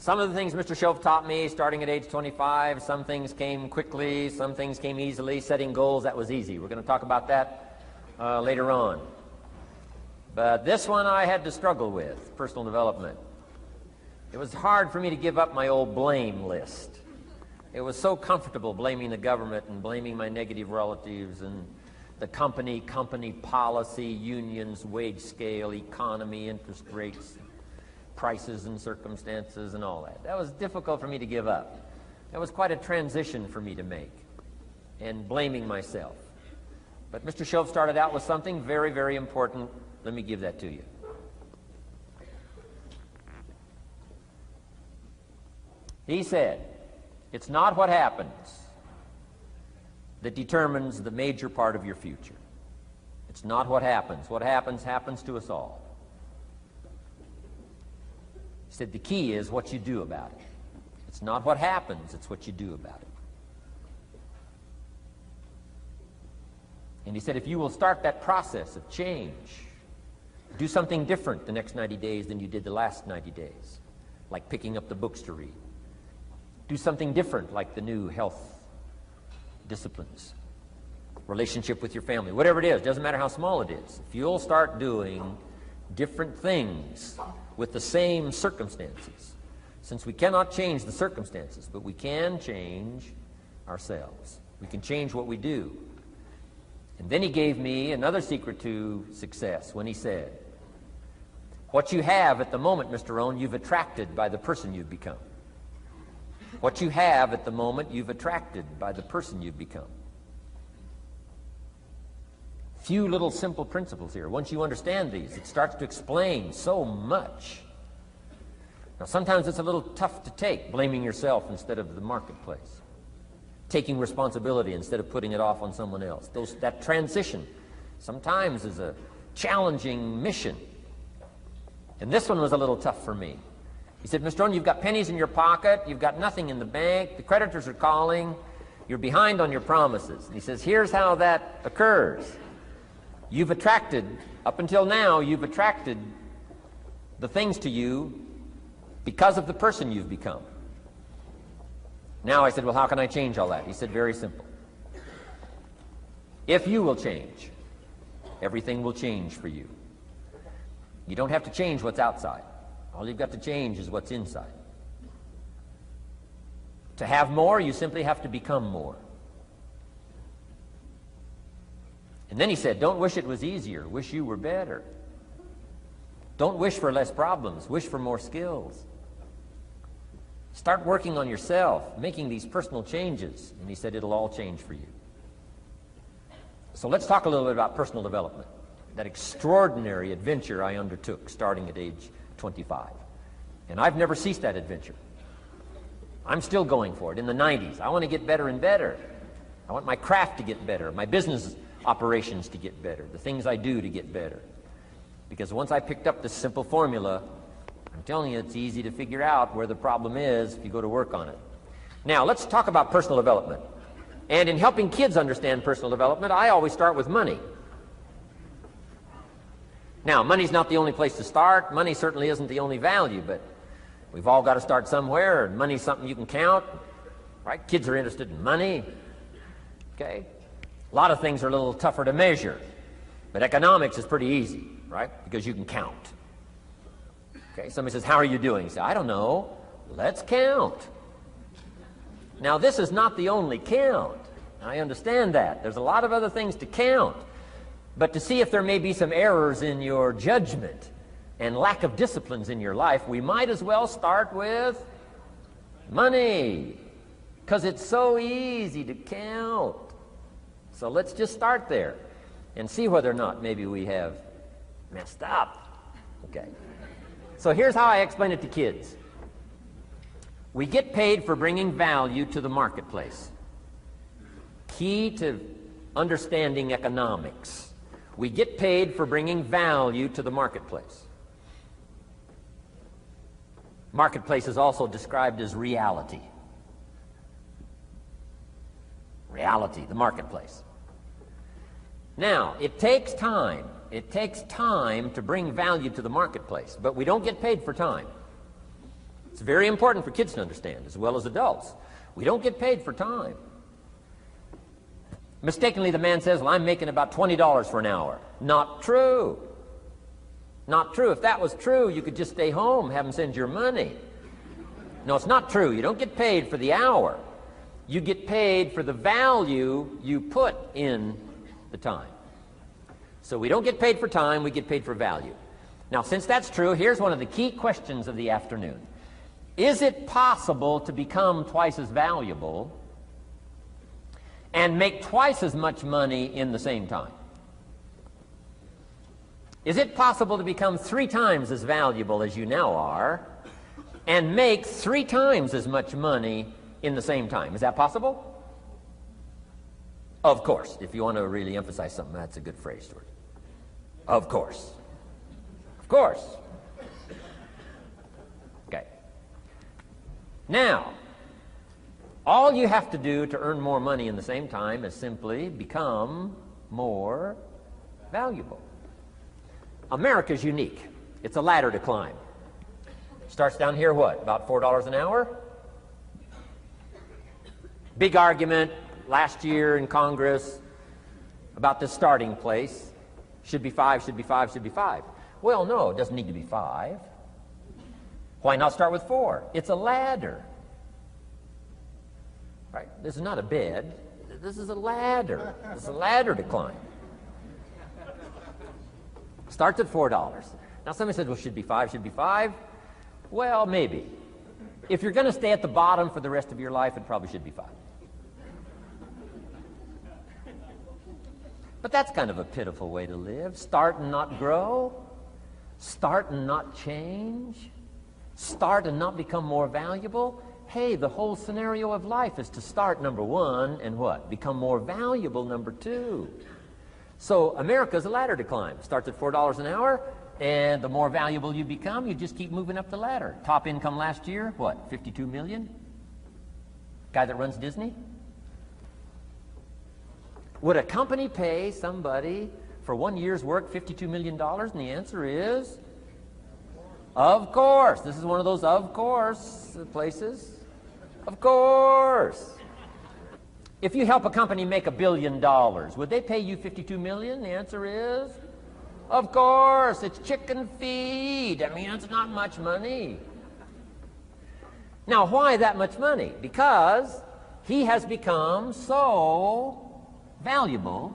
Some of the things Mr. Shoaff taught me starting at age 25, some things came quickly, some things came easily. Setting goals, that was easy. We're going to talk about that later on. But this one I had to struggle with, personal development. It was hard for me to give up my old blame list. It was so comfortable blaming the government and blaming my negative relatives and the company policy, unions, wage scale, economy, interest rates, prices and circumstances and all that. That was difficult for me to give up. That was quite a transition for me to make, and blaming myself. But Mr. Shoaff started out with something very, very important. Let me give that to you. He said, it's not what happens that determines the major part of your future. It's not what happens. What happens, happens to us all. He said the key is what you do about it. It's not what happens, it's what you do about it. And he said if you will start that process of change, do something different the next 90 days than you did the last 90 days, like picking up the books to read. Do something different like the new health disciplines, relationship with your family, whatever it is, doesn't matter how small it is. If you'll start doing different things with the same circumstances, since we cannot change the circumstances, but we can change ourselves. We can change what we do. And then he gave me another secret to success when he said, what you have at the moment, Mr. Rohn, you've attracted by the person you've become. What you have at the moment, you've attracted by the person you've become. Few little simple principles here. Once you understand these, it starts to explain so much. Now, sometimes it's a little tough to take, blaming yourself instead of the marketplace, taking responsibility instead of putting it off on someone else. That transition sometimes is a challenging mission. And this one was a little tough for me. He said, Mr. Rohn, you've got pennies in your pocket, you've got nothing in the bank, the creditors are calling, you're behind on your promises. And he says, here's how that occurs. You've attracted, up until now, you've attracted the things to you because of the person you've become. Now I said, well, how can I change all that? He said, very simple. If you will change, everything will change for you. You don't have to change what's outside. All you've got to change is what's inside. To have more, you simply have to become more. And then he said, don't wish it was easier, wish you were better. Don't wish for less problems, wish for more skills. Start working on yourself, making these personal changes. And he said, it'll all change for you. So let's talk a little bit about personal development, that extraordinary adventure I undertook starting at age 25. And I've never ceased that adventure. I'm still going for it. In the 90s, I want to get better and better. I want my craft to get better, my business operations to get better, the things I do to get better. Because once I picked up this simple formula, I'm telling you, it's easy to figure out where the problem is if you go to work on it. Now, let's talk about personal development. And in helping kids understand personal development, I always start with money. Now, money's not the only place to start. Money certainly isn't the only value, but we've all got to start somewhere, and money's something you can count, right? Kids are interested in money, okay? A lot of things are a little tougher to measure, but economics is pretty easy, right? Because you can count. Okay, somebody says, how are you doing? You say, I don't know. Let's count. Now, this is not the only count. I understand that. There's a lot of other things to count. But to see if there may be some errors in your judgment and lack of disciplines in your life, we might as well start with money, because it's so easy to count. So let's just start there and see whether or not maybe we have messed up. Okay. So here's how I explain it to kids. We get paid for bringing value to the marketplace. Key to understanding economics. We get paid for bringing value to the marketplace. Marketplace is also described as reality. Reality, the marketplace. Now, it takes time. It takes time to bring value to the marketplace, but we don't get paid for time. It's very important for kids to understand, as well as adults. We don't get paid for time. Mistakenly, the man says, well, I'm making about $20 for an hour. Not true. Not true. If that was true, you could just stay home, have them send your money. No, it's not true. You don't get paid for the hour. You get paid for the value you put in the time. So we don't get paid for time, we get paid for value. Now, since that's true, here's one of the key questions of the afternoon. Is it possible to become twice as valuable and make twice as much money in the same time? Is it possible to become 3 times as valuable as you now are and make 3 times as much money in the same time? Is that possible? Of course. If you want to really emphasize something, that's a good phrase, Stuart. Of course. Of course. Okay. Now, all you have to do to earn more money in the same time is simply become more valuable. America's unique. It's a ladder to climb. Starts down here, what, about $4 an hour? Big argument last year in Congress about the starting place. Should be 5, should be 5, should be 5. Well, no, it doesn't need to be 5. Why not start with 4? It's a ladder. Right? This is not a bed. This is a ladder. It's a ladder to climb. Starts at $4. Now somebody said, well, should be 5, should be 5. Well, maybe. If you're going to stay at the bottom for the rest of your life, it probably should be 5. But that's kind of a pitiful way to live. Start and not grow. Start and not change. Start and not become more valuable. Hey, the whole scenario of life is to start, number 1, and what? Become more valuable, number 2. So America's a ladder to climb. Starts at $4 an hour, and the more valuable you become, you just keep moving up the ladder. Top income last year, what, 52 million? Guy that runs Disney? Would a company pay somebody for 1 year's work $52 million? And the answer is, of course. This is one of those of course places. Of course. If you help a company make $1 billion, would they pay you $52 million? The answer is, of course. It's chicken feed. I mean, it's not much money. Now, why that much money? Because he has become so valuable.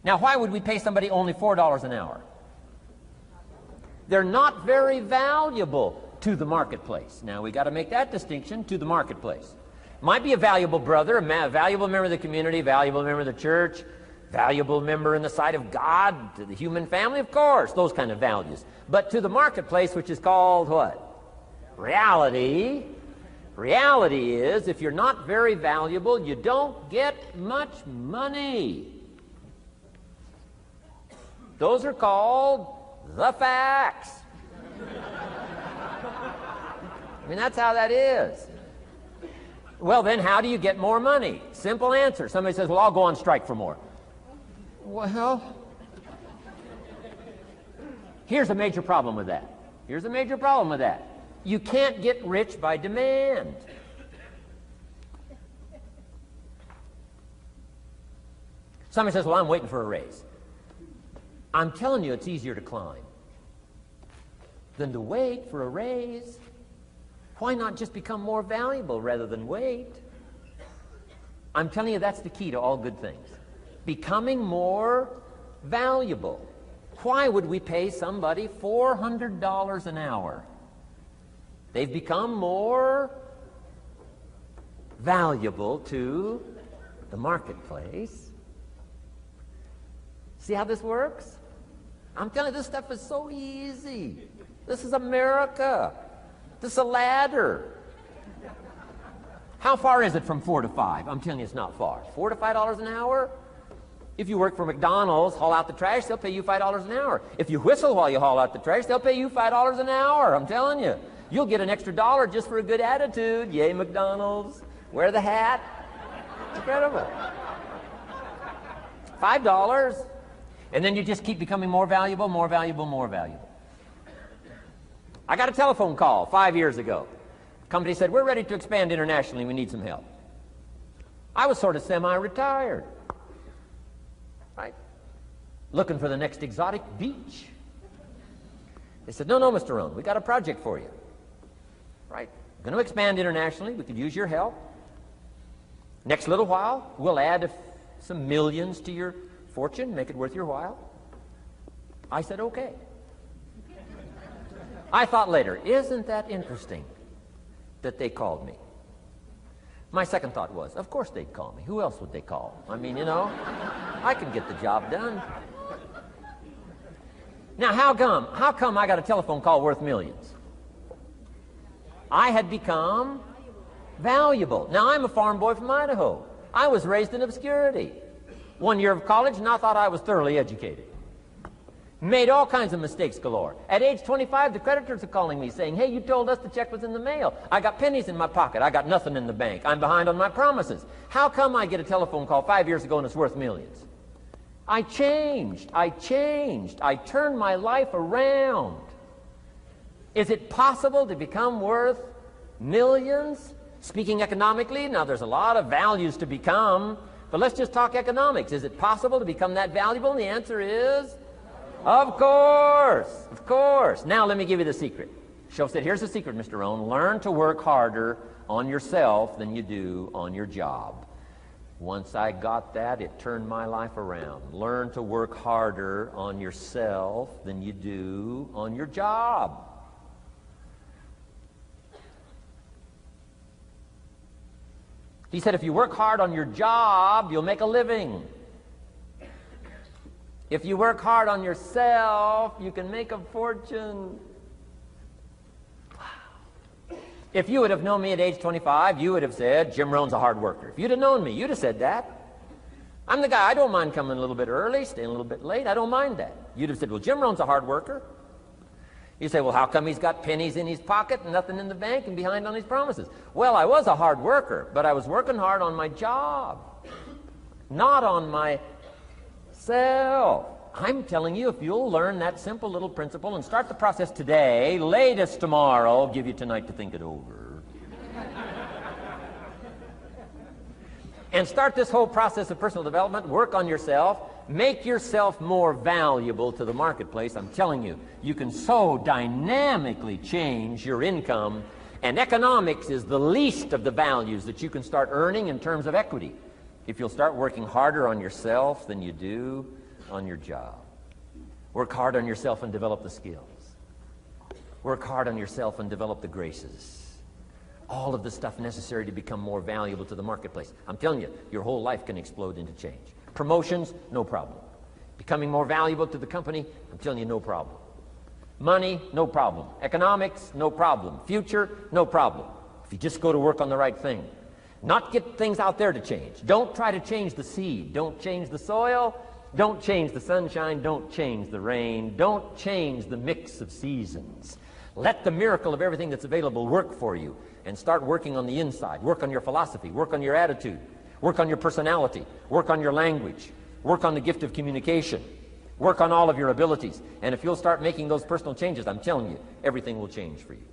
Now, why would we pay somebody only $4 an hour? They're not very valuable to the marketplace. Now, we got to make that distinction, to the marketplace. Might be a valuable brother, a valuable member of the community, valuable member of the church, valuable member in the sight of God, to the human family, of course, those kind of values. But to the marketplace, which is called what? Reality. Reality is, if you're not very valuable, you don't get much money. Those are called the facts. I mean, that's how that is. Well, then, how do you get more money? Simple answer. Somebody says, well, I'll go on strike for more. Well, here's a major problem with that. Here's a major problem with that. You can't get rich by demand. Somebody says, well, I'm waiting for a raise. I'm telling you, it's easier to climb than to wait for a raise. Why not just become more valuable rather than wait? I'm telling you, that's the key to all good things. Becoming more valuable. Why would we pay somebody $400 an hour? They've become more valuable to the marketplace. See how this works? I'm telling you, this stuff is so easy. This is America. This is a ladder. How far is it from 4 to 5? I'm telling you, it's not far. $4 to $5 an hour? If you work for McDonald's, haul out the trash, they'll pay you $5 an hour. If you whistle while you haul out the trash, they'll pay you $5 an hour. I'm telling you. You'll get an extra $1 just for a good attitude. Yay, McDonald's. Wear the hat. It's incredible. $5. And then you just keep becoming more valuable, more valuable, more valuable. I got a telephone call 5 years ago. The company said, we're ready to expand internationally. We need some help. I was sort of semi-retired, right? Looking for the next exotic beach. They said, no, Mr. Rohn, we got a project for you, right? We're going to expand internationally. We could use your help. Next little while, we'll add some millions to your fortune, make it worth your while. I said, okay. I thought later, isn't that interesting that they called me? My second thought was, of course they'd call me. Who else would they call? I mean, you know, I can get the job done. Now, how come I got a telephone call worth millions? I had become valuable. Now, I'm a farm boy from Idaho. I was raised in obscurity. 1 year of college, and I thought I was thoroughly educated. Made all kinds of mistakes galore. At age 25, the creditors are calling me saying, hey, you told us the check was in the mail. I got pennies in my pocket. I got nothing in the bank. I'm behind on my promises. How come I get a telephone call 5 years ago and it's worth millions? I changed. I turned my life around. Is it possible to become worth millions? Speaking economically, now there's a lot of values to become, but let's just talk economics. Is it possible to become that valuable? And the answer is, of course, of course. Now let me give you the secret. Shoaff said, here's the secret, Mr. Rohn. Learn to work harder on yourself than you do on your job. Once I got that, it turned my life around. Learn to work harder on yourself than you do on your job. He said, if you work hard on your job, you'll make a living. If you work hard on yourself, you can make a fortune. Wow. If you would have known me at age 25, you would have said, Jim Rohn's a hard worker. If you'd have known me, you'd have said that. I'm the guy, I don't mind coming a little bit early, staying a little bit late. I don't mind that. You'd have said, well, Jim Rohn's a hard worker. You say, well, how come he's got pennies in his pocket and nothing in the bank and behind on his promises? Well, I was a hard worker, but I was working hard on my job, not on myself. I'm telling you, if you'll learn that simple little principle and start the process today, latest tomorrow, I'll give you tonight to think it over. And start this whole process of personal development, work on yourself, make yourself more valuable to the marketplace. I'm telling you, you can so dynamically change your income, and economics is the least of the values that you can start earning in terms of equity if you'll start working harder on yourself than you do on your job. Work hard on yourself and develop the skills. Work hard on yourself and develop the graces. All of the stuff necessary to become more valuable to the marketplace. I'm telling you, your whole life can explode into change. Promotions, no problem. Becoming more valuable to the company, I'm telling you, no problem. Money, no problem. Economics, no problem. Future, no problem. If you just go to work on the right thing. Not get things out there to change. Don't try to change the seed. Don't change the soil. Don't change the sunshine. Don't change the rain. Don't change the mix of seasons. Let the miracle of everything that's available work for you, and start working on the inside. Work on your philosophy. Work on your attitude. Work on your personality. Work on your language. Work on the gift of communication. Work on all of your abilities. And if you'll start making those personal changes, I'm telling you, everything will change for you.